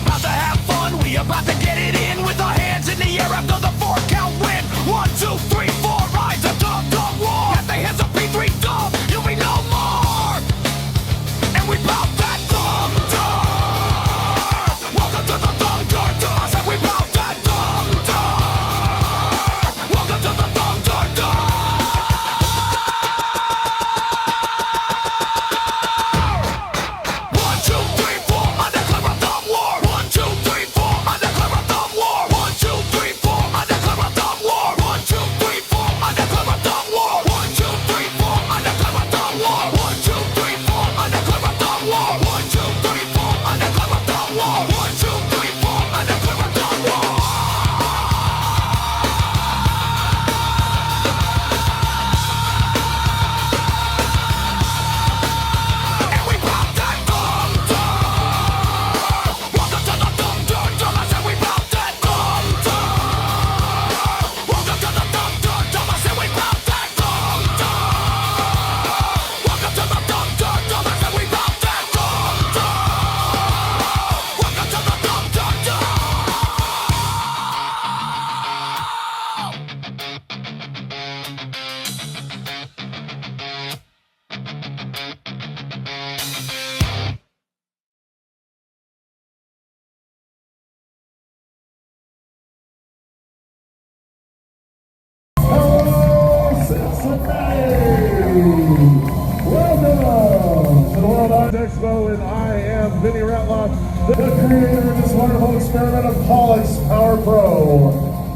about to have fun. We about to get it in with our hands in the air after the 4 count win. 1, 2, 3, 4, rise the Thumbder war. At the hands of P3 Dub, you'll be no more. And we bout that Thumbder. Welcome to the Thumbder. I said we bout that Thumbder. Welcome to the Thumbder. 1, 2, 3, 4, I declare a thumb war. 1, 2, 3, 4, I declare a thumb war. 1, 2, 3, 4, I declare a thumb war. 1, 2, 3, 4, I declare a thumb war. 1, 2, 3, 4, I declare a thumb war. 1, 2, 3, 4, I declare a thumb war. 1, 2, 3, 4, I declare a thumb war. 1, 2, 3, 4, I declare a thumb war. And we bout that Thumbder. Welcome to the Thumbder. I said we bout that Thumbder. Welcome to the Thumbder. I said we bout that Thumbder. Welcome to the Thumbder. I said we bout that Thumbder. Welcome to the Thumbder. Welcome to the World Art Expo, and I am Vinny Ratloff, the creator of this wonderful experiment of Pollex Power Pro.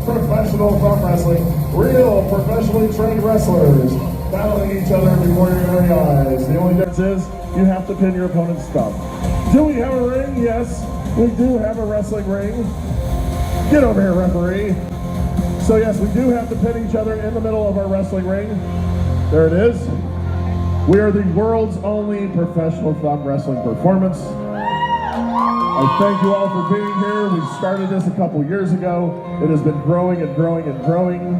Professional thumb wrestling, real professionally trained wrestlers battling each other before your very eyes. The only difference is you have to pin your opponent's thumb. Do we have a ring? Yes, we do have a wrestling ring. Get over here, referee. So yes, we do have to pin each other in the middle of our wrestling ring. There it is. We are the world's only professional thumb wrestling performance. I thank you all for being here. We started this a couple years ago. It has been growing and growing and growing.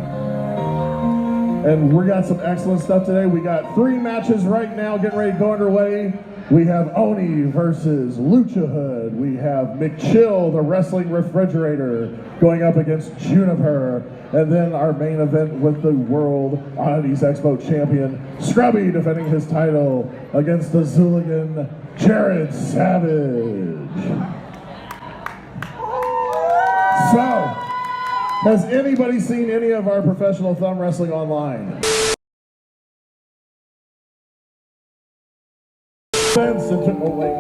And we got some excellent stuff today. We got 3 matches right now getting ready to go underway. We have Oni versus Lucha Hood. We have McChill, the wrestling refrigerator, going up against Juniper. And then our main event with the World Oddities Expo champion, Scrubby, defending his title against the Zooligan, Jared Savage. So, has anybody seen any of our professional thumb wrestling online? Oh, wait.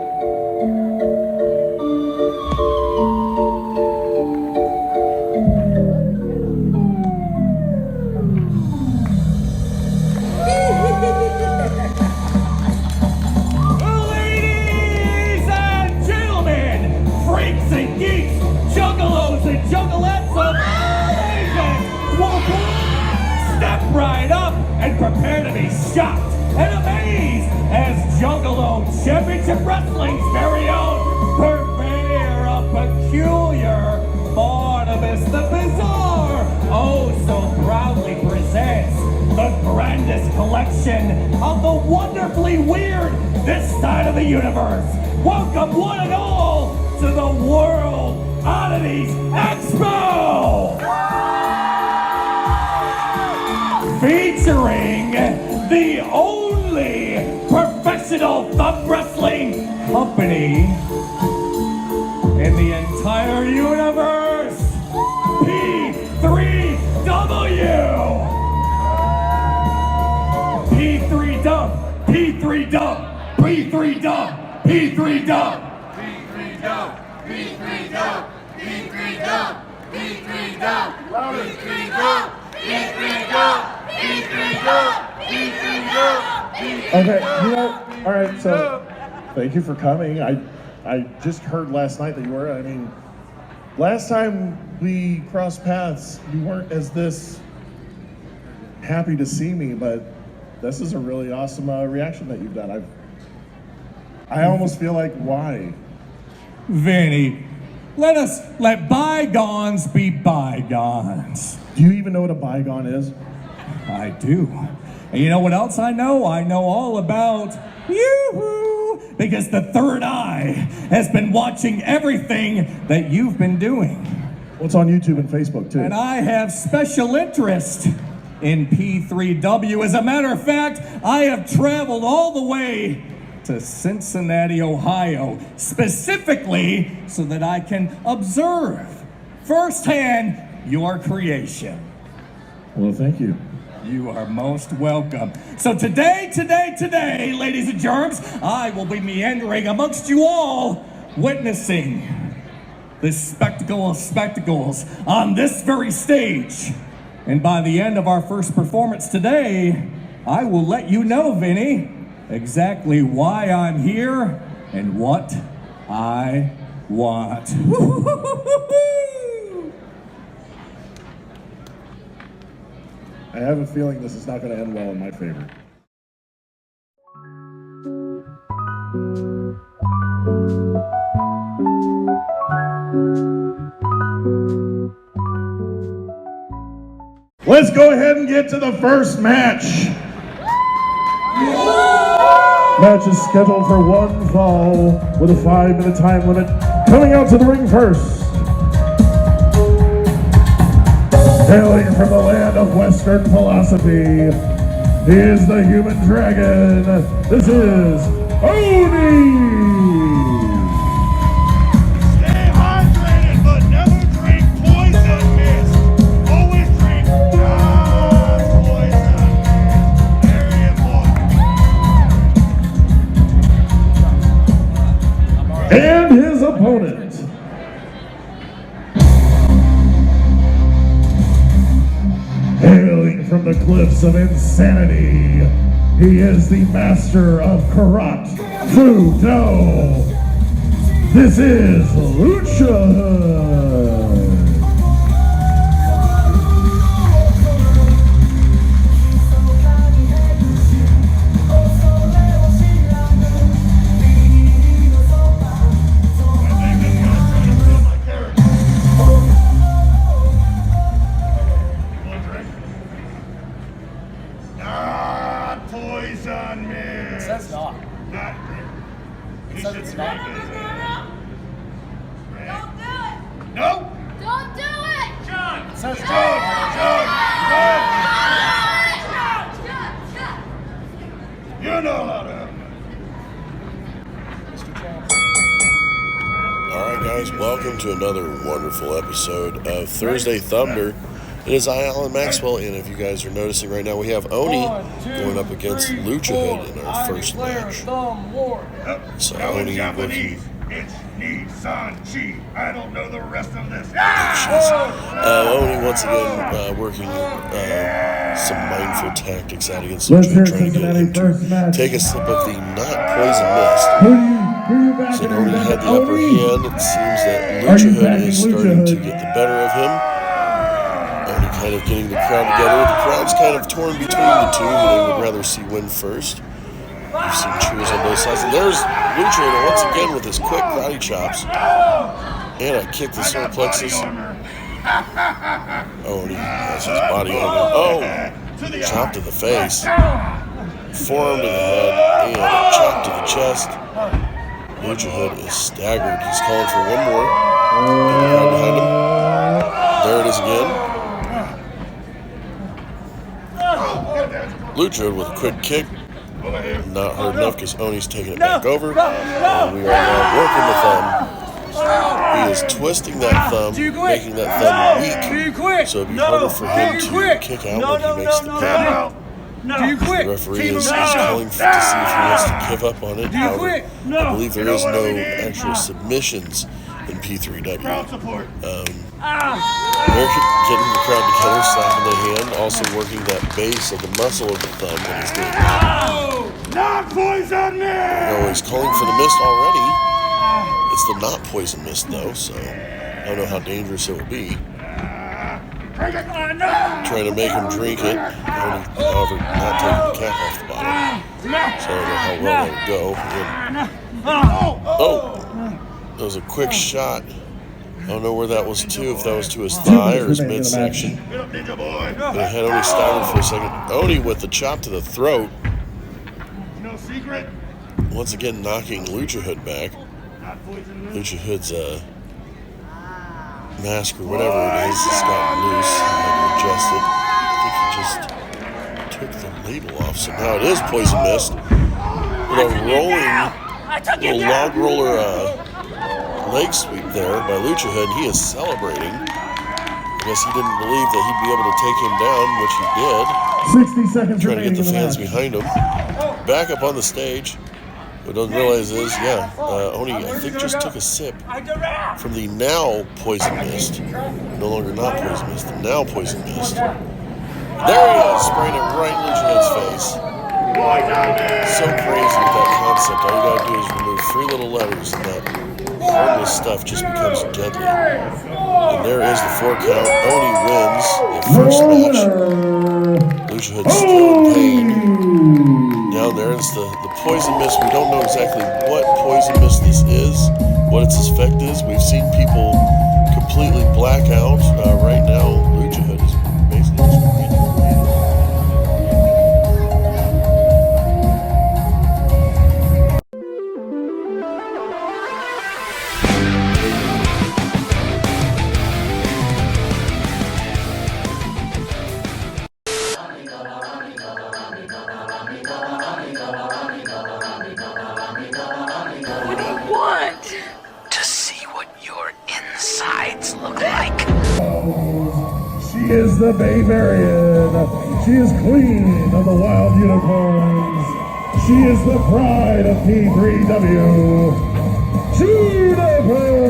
Ladies and gentlemen, freaks and geeks, juggalos and juggalettes of all ages, welcome! Step right up and prepare to be shocked and amazed as Juggalo Championship Wrestling's very own purveyor of peculiar Barnabas the Bizarre oh so proudly presents the grandest collection of the wonderfully weird this side of the universe. Welcome one and all to the World Oddities Expo! Featuring the only professional thumb wrestling company in the entire universe, P3W! P3 Dub, P3 Dub, P3 Dub, P3 Dub. P3 Dub, P3 Dub, P3 Dub, P3 Dub, P3 Dub, P3 Dub, P3 Dub, P3 Dub. Okay, all right, so thank you for coming. I just heard last night that you were, last time we crossed paths, you weren't as this happy to see me, but this is a really awesome reaction that you've done. I almost feel like, why? Vinny, let bygones be bygones. Do you even know what a bygone is? I do. And you know what else I know? I know all about yoo-hoo. because the third eye has been watching everything that you've been doing. Well, it's on YouTube and Facebook, too. And I have special interest in P3W. As a matter of fact, I have traveled all the way to Cincinnati, Ohio, specifically so that I can observe firsthand your creation. Well, thank you. You are most welcome. So today, ladies and germs, I will be meandering amongst you all, witnessing this spectacle of spectacles on this very stage. And by the end of our first performance today, I will let you know, Vinny, exactly why I'm here and what I want. I have a feeling this is not going to end well in my favor. Let's go ahead and get to the first match. Match is scheduled for one fall with a 5-minute time limit. Coming out to the ring first, hailing from the land of Western philosophy, he is the human dragon. This is Oni! Stay hydrated, but never drink poison mist. Always drink non-poison. Very important. And his opponent, hailing from the cliffs of insanity, he is the master of corrupt Fudo. This is Lucha. Poison mist. It says not. Not drink. It says it's not. Don't do it! No. Don't do it! John. It says John. You know how to. Alright guys, welcome to another wonderful episode of Thursday Thumbder. It is I, Alan Maxwell, and if you guys are noticing right now, we have Oni going up against Lucha Hood in our first match. So Now in Oni Japanese, working, it's Ni-san-chi. I don't know the rest of this. Oni once again working some mindful tactics out against Lucha Hood, trying to get him to take a sip of the not poison mist. So Oni had the upper hand. It seems that Lucha Hood is starting to get the better of him. Oni kind of getting the crowd together. The crowd's kind of torn between the two, who they would rather see win first. You've seen cheers on both sides. And there's Lucha Hood once again with his quick karate chops. And a kick to the solar plexus. Oni has his body on him. Oh! Chop to the face. Forearm to the head. And a chop to the chest. Lucha Hood is staggered. He's calling for one more. And the crowd behind him. There it is again. Lucha Hood with a quick kick. Not hard enough because Oni's taking it back over. And we are now working the thumb. He is twisting that thumb, making that thumb weak. So it'd be harder for him to kick out when he makes the pin. The referee is calling to see if he wants to give up on it. However, I believe there is no actual submissions in P3W. They're getting the crowd together, slapping the hand, also working that base of the muscle of the thumb that he's doing. Not poison mist! No, he's calling for the mist already. It's the not poison mist though, so I don't know how dangerous it would be. Trying to make him drink it, however, not taking the cap off the bottle. So I don't know how well that would go. Oh! That was a quick shot. I don't know where that was to, if that was to his thigh or his midsection. But it had Oni staggered for a second. Oni with the chop to the throat. No secret. once again knocking Lucha Hood back. Lucha Hood's mask or whatever it is has gotten loose. He had to adjust it. I think he just took the label off. So now it is Poison Mist with a rolling little log roller leg sweep there by Lucha Hood. He is celebrating. I guess he didn't believe that he'd be able to take him down, which he did. 60 seconds Trying to get the fans match. behind him. Back up on the stage. What doesn't realize is, Oni, I think, just took a sip from the now Poison Mist. No longer not Poison Mist, the now Poison Mist. There he is, spraying it right in Lucha Hood's face. So crazy with that concept. All you gotta do is remove 3 little letters and that harmless stuff just becomes deadly. And there is the 4 count. Oni wins the first match. Lucha Hood's still in pain. Down there is the Poison Mist. We don't know exactly what Poison Mist this is, what its effect is. We've seen people completely black out. Right now, Lucha Hood is basically just She is the Bavarian. She is queen of the Wild Unicorns. She is the pride of P3W. Juniper!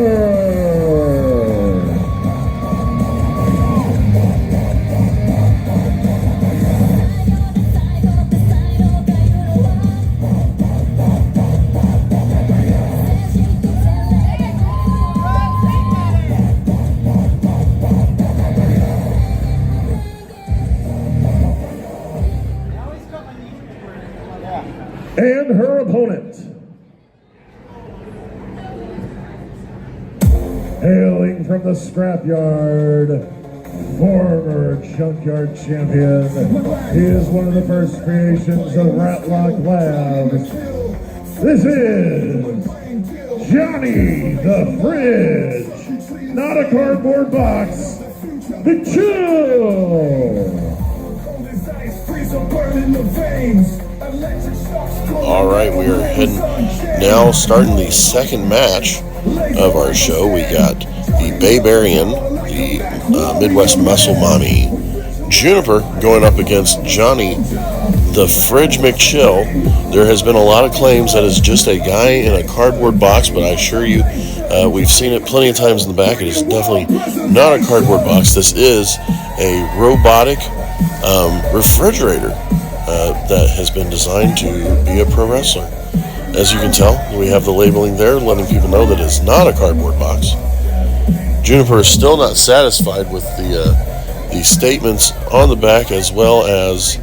And her opponent, hailing from the scrapyard, former junkyard champion. He is one of the first creations of Ratlock Labs. This is Johnny the Fridge, not a cardboard box, the Chill. All right, we are heading now, starting the second match of our show. We got the Barbarian, the Midwest Muscle Mommy, Juniper going up against Johnny, the Fridge McChill. There has been a lot of claims that it's just a guy in a cardboard box, but I assure you, we've seen it plenty of times in the back. It is definitely not a cardboard box. This is a robotic refrigerator that has been designed to be a pro wrestler. As you can tell, we have the labeling there letting people know that it's not a cardboard box. Juniper is still not satisfied with the statements on the back, as well as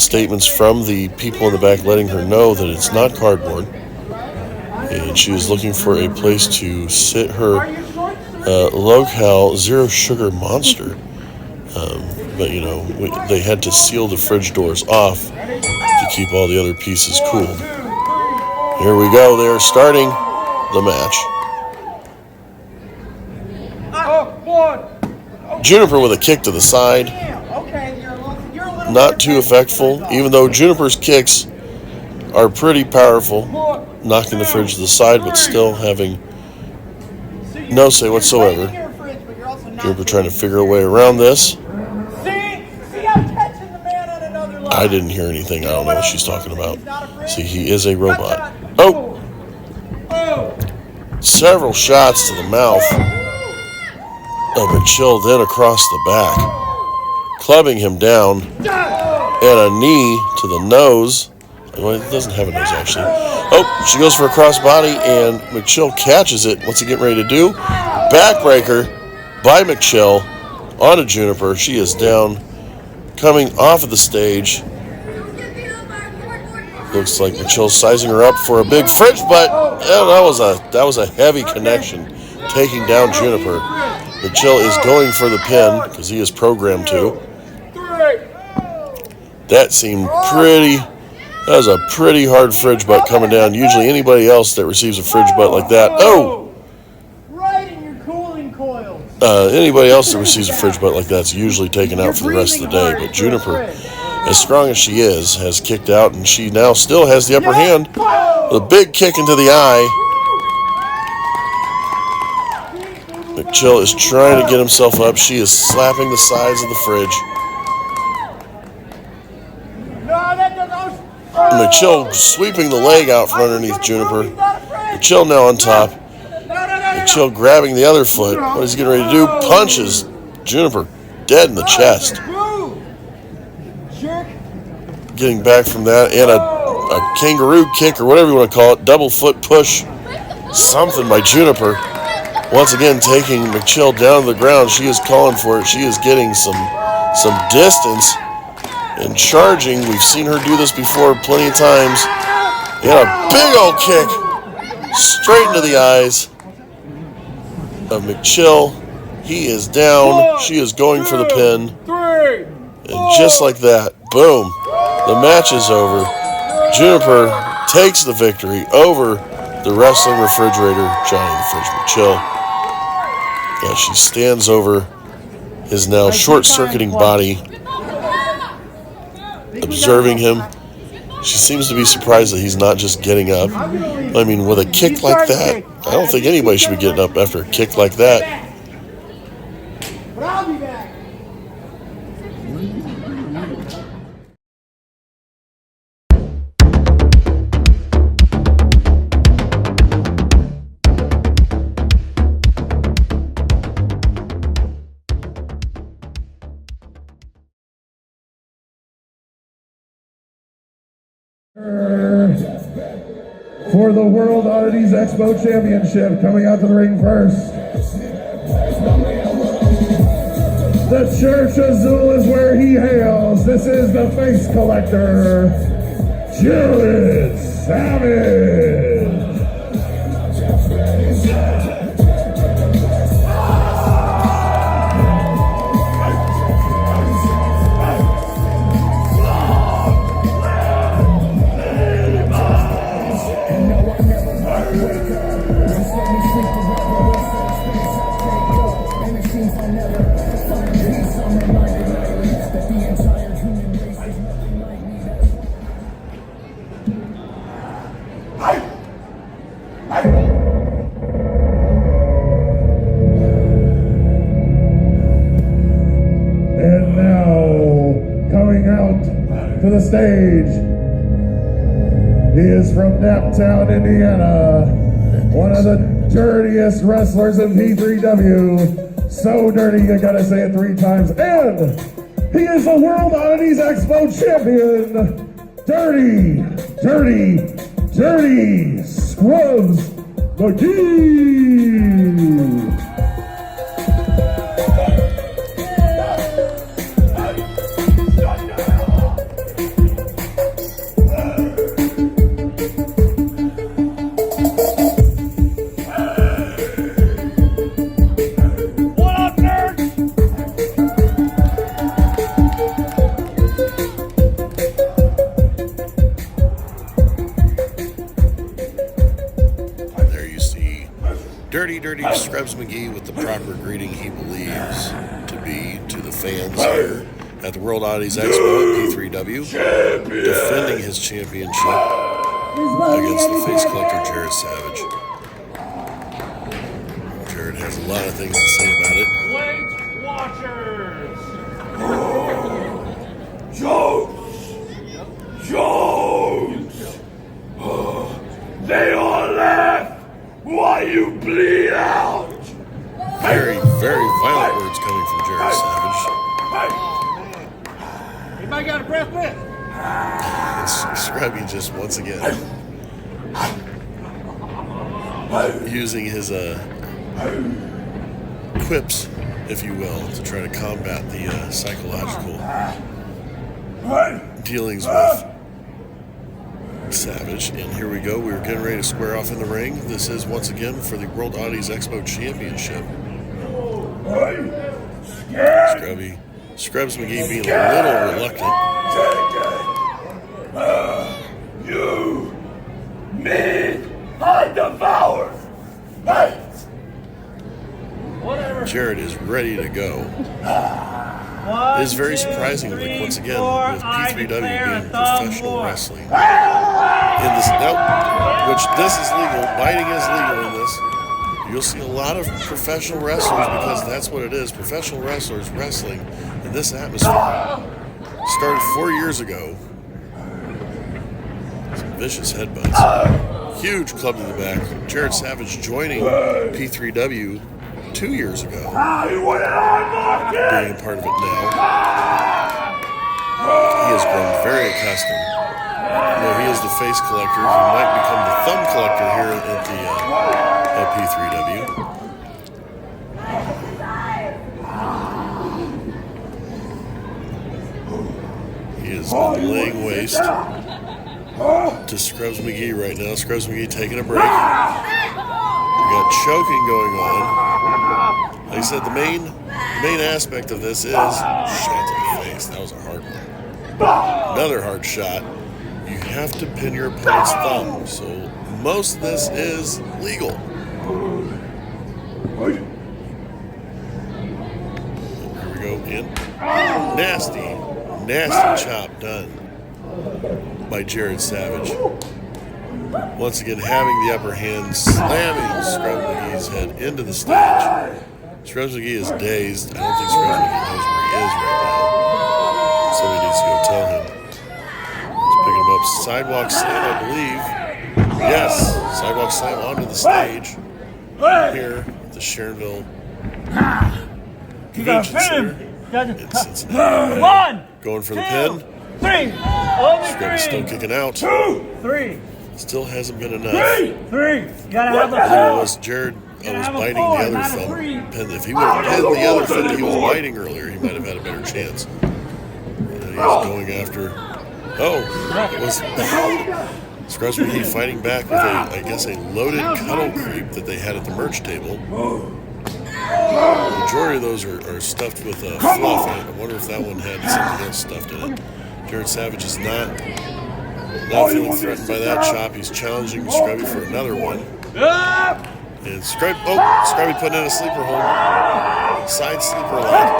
statements from the people in the back letting her know that it's not cardboard. And she is looking for a place to sit her low-cal, zero-sugar monster. But, you know, they had to seal the fridge doors off to keep all the other pieces cooled. Here we go. They are starting the match. Juniper with a kick to the side. Not too effectful, even though Juniper's kicks are pretty powerful. Knocking the fridge to the side, but still having no say whatsoever. Juniper trying to figure a way around this. I didn't hear anything. I don't know what she's talking about. See, he is a robot. Oh! Several shots to the mouth of McChill, then across the back. Clubbing him down. And a knee to the nose. Well, it doesn't have a nose, actually. Oh, she goes for a crossbody, and McChill catches it. What's he getting ready to do? Backbreaker by McChill onto Juniper. She is down. Coming off of the stage. Looks like McChill's sizing her up for a big fridge, but that was a heavy connection, taking down Juniper. McChill is going for the pin because he is programmed to. That seemed pretty That was a pretty hard fridge butt coming down. Usually anybody else that receives a fridge butt like that, Right in your cooling coils. Anybody else that receives a fridge butt like that's usually taken out for the rest of the day. But Juniper, as strong as she is, has kicked out, and she now still has the upper hand. With a big kick into the eye. McChill is trying to get himself up. She is slapping the sides of the fridge. McChill sweeping the leg out from underneath Juniper. McChill now on top. McChill grabbing the other foot. What is he getting ready to do? Punches Juniper dead in the chest. Getting back from that, and a kangaroo kick, or whatever you want to call it, double foot push. Something by Juniper. Once again, taking McChill down to the ground. She is calling for it. She is getting some distance and charging. We've seen her do this before plenty of times. And a big old kick straight into the eyes of McChill. He is down. She is going for the pin. And just like that, boom, the match is over. Juniper takes the victory over the wrestling refrigerator, Johnny the Fridge McChill. As she stands over his now short-circuiting body, observing him. She seems to be surprised that he's not just getting up. I mean, with a kick like that, I don't think anybody should be getting up after a kick like that. But I'll be back. For the World Oddities Expo Championship, coming out to the ring first. The Church Azul is where he hails. This is the face collector, Jared Savage. And now, coming out to the stage, he is from Naptown, Indiana, one of the dirtiest wrestlers in P3W. So dirty, you gotta say it 3 times. And he is the World Oddities Expo champion, Dirty Scrubs McGee. Dirty Scrubs McGee with the proper greeting he believes to be to the fans here at the World Oddities Expo at P3W, defending his championship against the face collector Jared Savage. Jared has a lot of things to say about it. Weight Watchers! Jones! They all laugh while you bleed out! Very, very violent words coming from Jared Savage. Anybody got a breath mint? It's Scrubby just once again using his quips, if you will, to try to combat the psychological dealings with Savage. And here we go. We're getting ready to square off in the ring. This is once again for the World Oddities Expo Championship. Scrubs McGee being a little reluctant. Jared is ready to go. One, It is very two, surprising, three, like, once again, four. with I P3W declare being a thumb professional war. wrestling. In this, which this is legal, biting is legal in this. You'll see a lot of professional wrestlers, because that's what it is, professional wrestlers wrestling in this atmosphere. Started 4 years ago. Some vicious headbutts. Huge club to the back. Jared Savage joining P3W 2 years ago. Being a part of it now. He has grown very accustomed. He is the face collector. He might become the thumb collector here at P3W. He is laying waste to Scrubs McGee right now. Scrubs McGee taking a break. We got choking going on. Like I said, the main aspect of this is shot to the face. That was a hard one. Another hard shot. You have to pin your opponent's thumb, so most of this is legal. Here we go, in. Nasty chop done by Jared Savage. Once again, having the upper hand, slamming Scrubs McGee's head into the stage. Scrubs McGee is dazed. I don't think Scrubs McGee knows where he is right now. Somebody needs to go tell him. Picking him up, sidewalk slam, I believe. Yes, sidewalk slam onto the stage. Here at the Sharonville Convention Center in Cincinnati. One, Going for the pin. three, Scrubby's still kicking out. three, Still hasn't been enough. three. You gotta have a Jared was biting the other thumb. If he would have pinned the other thumb that he was biting earlier, he might have had a better chance. He's going after. Oh, it was Scrubs McGee fighting back with I guess a loaded cuddle creep that they had at the merch table. The majority of those are stuffed with fluff. I wonder if that one had something else stuffed in it. Jared Savage is not feeling threatened by that chop. He's challenging Scrubby for another one. And Scrubby putting in a sleeper hold. Side sleeper lock.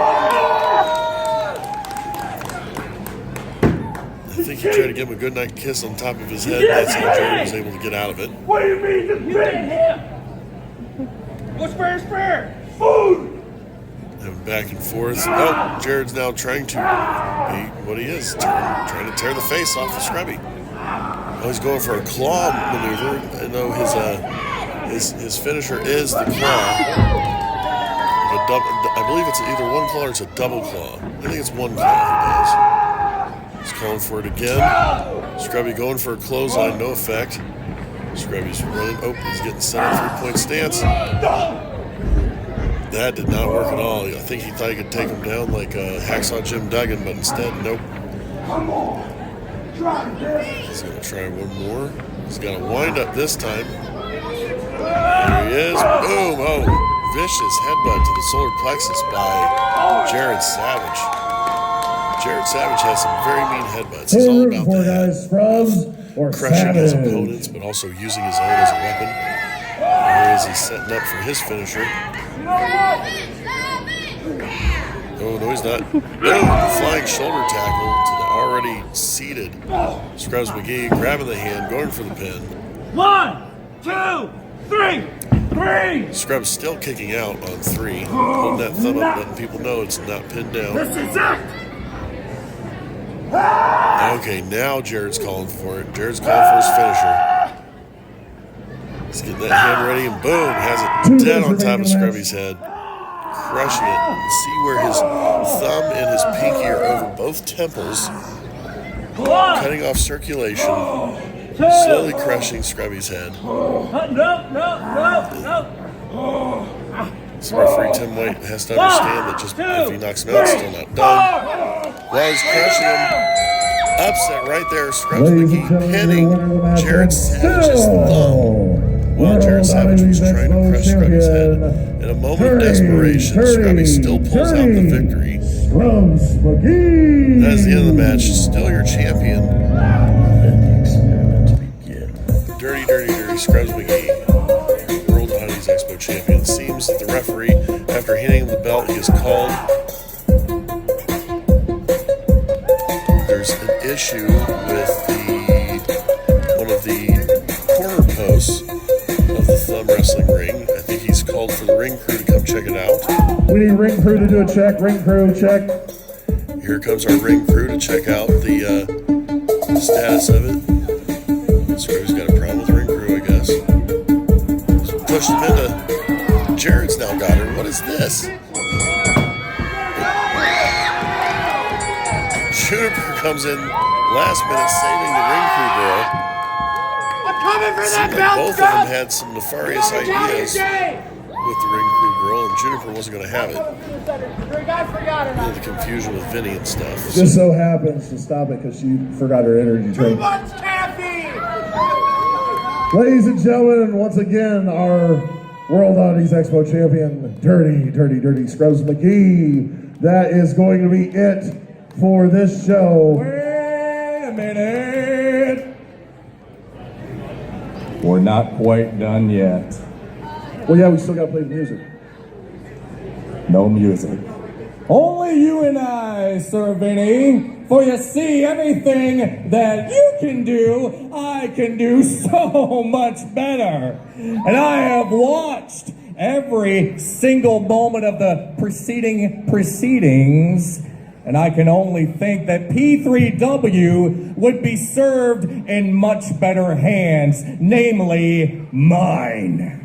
I think he tried to give him a goodnight kiss on top of his head. That's how Jared was able to get out of it. What do you mean the big? What's fair? Food! And back and forth. Oh, Jared's now trying to be what he is, trying to tear the face off of Scrubby. Oh, he's going for a claw maneuver. I know his finisher is the claw. I believe it's either one claw or it's a double claw. I think it's one claw he does. He's calling for it again. Scrubby going for a clothesline, no effect. Scrubby's running. Oh, he's getting set up, 3-point stance. That did not work at all. I think he thought he could take him down like Hacksaw Jim Duggan, but instead, nope. He's going to try one more. He's got to wind up this time. There he is. Boom. Oh, vicious headbutt to the solar plexus by Jared Savage. Jared Savage has some very mean headbutts. He's all about that. Crushing his opponents, but also using his own as a weapon. Here is he setting up for his finisher. Oh, no, he's not. Boom! Flying shoulder tackle to the already seated Scrubs McGee, grabbing the hand, going for the pin. 1, 2, 3. Scrubs still kicking out on 3. Holding that thumb up, letting people know it's not pinned down. This is it! Okay, now Jared's calling for it. Jared's calling for his finisher. He's getting that hand ready, and boom, has it dead on top of Scrubby's head. Crushing it. See where his thumb and his pinky are over both temples. Cutting off circulation. Slowly crushing Scrubby's head. No. So referee Tim White has to understand that just if he knocks him out, it's still not done. While he's crushing him, upset right there, Scrubs McGee pinning Jared Savage's thumb. While Jared Savage was trying to crush Scrubby's head. In a moment of desperation, Scrubby still pulls out the victory. That is the end of the match. Still your champion. Dirty Scrubs McGee, World Bodies Expo champion. It seems that the referee, after handing him the belt, he is called. There's an issue with one of the corner posts of the Thumb Wrestling ring. I think he's called for the ring crew to come check it out. We need ring crew to do a check. Ring crew, check. Here comes our ring crew to check out the status of it. Screw's got a problem with ring crew, I guess. Pushed him into. Jared's now got her. What is this? Juniper comes in last minute, saving the ring crew girl. I'm coming for that Seemed like belt, both of Scrub! them had some nefarious ideas with the ring crew girl, and Juniper wasn't going to have it. The confusion with Vinny and stuff. Just so happens to stop it because she forgot her energy Too drink. much caffeine! Ladies and gentlemen, once again, our World Oddities Expo champion, Dirty Scrubs McGee. That is going to be it for this show. Wait a minute. We're not quite done yet. Well, yeah, we still got to play the music. No music. Only you and I, Sir Vinny. For you see, everything that you can do, I can do so much better. And I have watched every single moment of the proceedings, and I can only think that P3W would be served in much better hands, namely mine.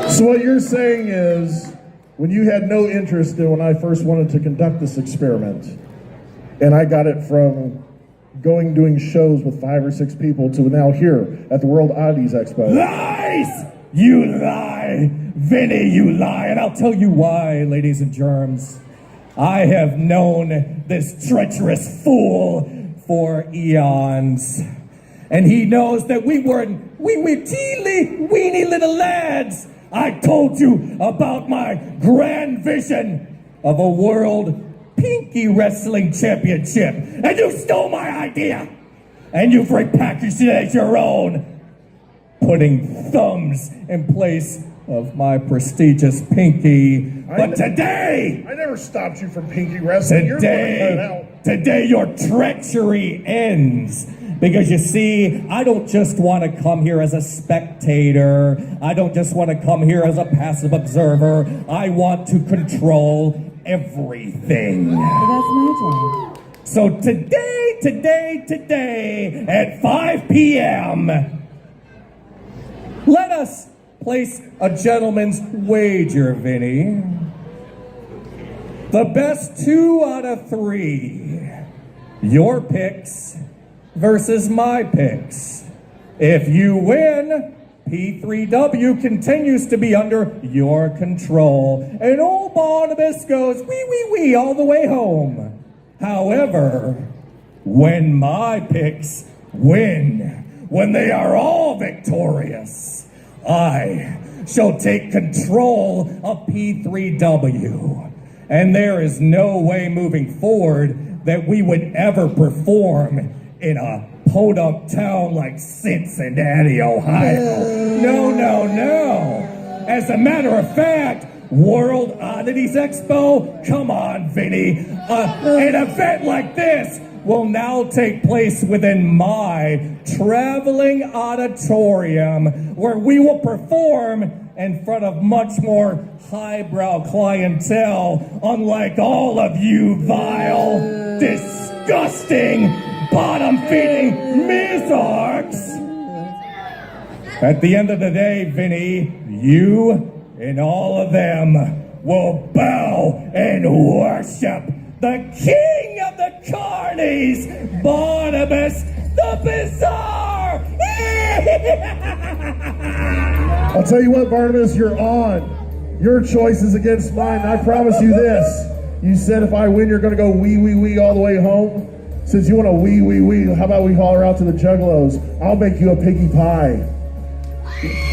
So what you're saying is, when you had no interest in when I first wanted to conduct this experiment, and I got it from doing shows with 5 or 6 people to now here at the World Oddities Expo. Lies! You lie! Vinny, you lie! And I'll tell you why, ladies and germs. I have known this treacherous fool for eons. And he knows that we were teeny weeny little lads. I told you about my grand vision of a world Pinky Wrestling Championship, and you stole my idea, and you've repackaged it as your own, putting thumbs in place of my prestigious pinky. But today, I never stopped you from Pinky Wrestling. You're the one that cut it out. today your treachery ends. Because you see, I don't just want to come here as a spectator. I don't just want to come here as a passive observer. I want to control everything. That's my job. So today, at 5 p.m., let us place a gentleman's wager, Vinny. The best 2 out of 3. Your picks versus my picks. If you win, P3W continues to be under your control, and old Barnabas goes wee all the way home. However, when my picks win, when they are all victorious, I shall take control of P3W. And there is no way moving forward that we would ever perform in a podunk town like Cincinnati, Ohio. No. As a matter of fact, World Oddities Expo, come on, Vinny. An event like this will now take place within my traveling auditorium, where we will perform in front of much more highbrow clientele, unlike all of you vile, disgusting, bottom-feeding Mizarks. At the end of the day, Vinny, you and all of them will bow and worship the king of the carnies, Barnabas the Bizarre! I'll tell you what, Barnabas, you're on. Your choice is against mine. I promise you this. You said if I win, you're going to go wee all the way home. Since you want to wee, how about we holler out to the Juggalos? I'll make you a piggy pie.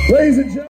Ladies and gentlemen.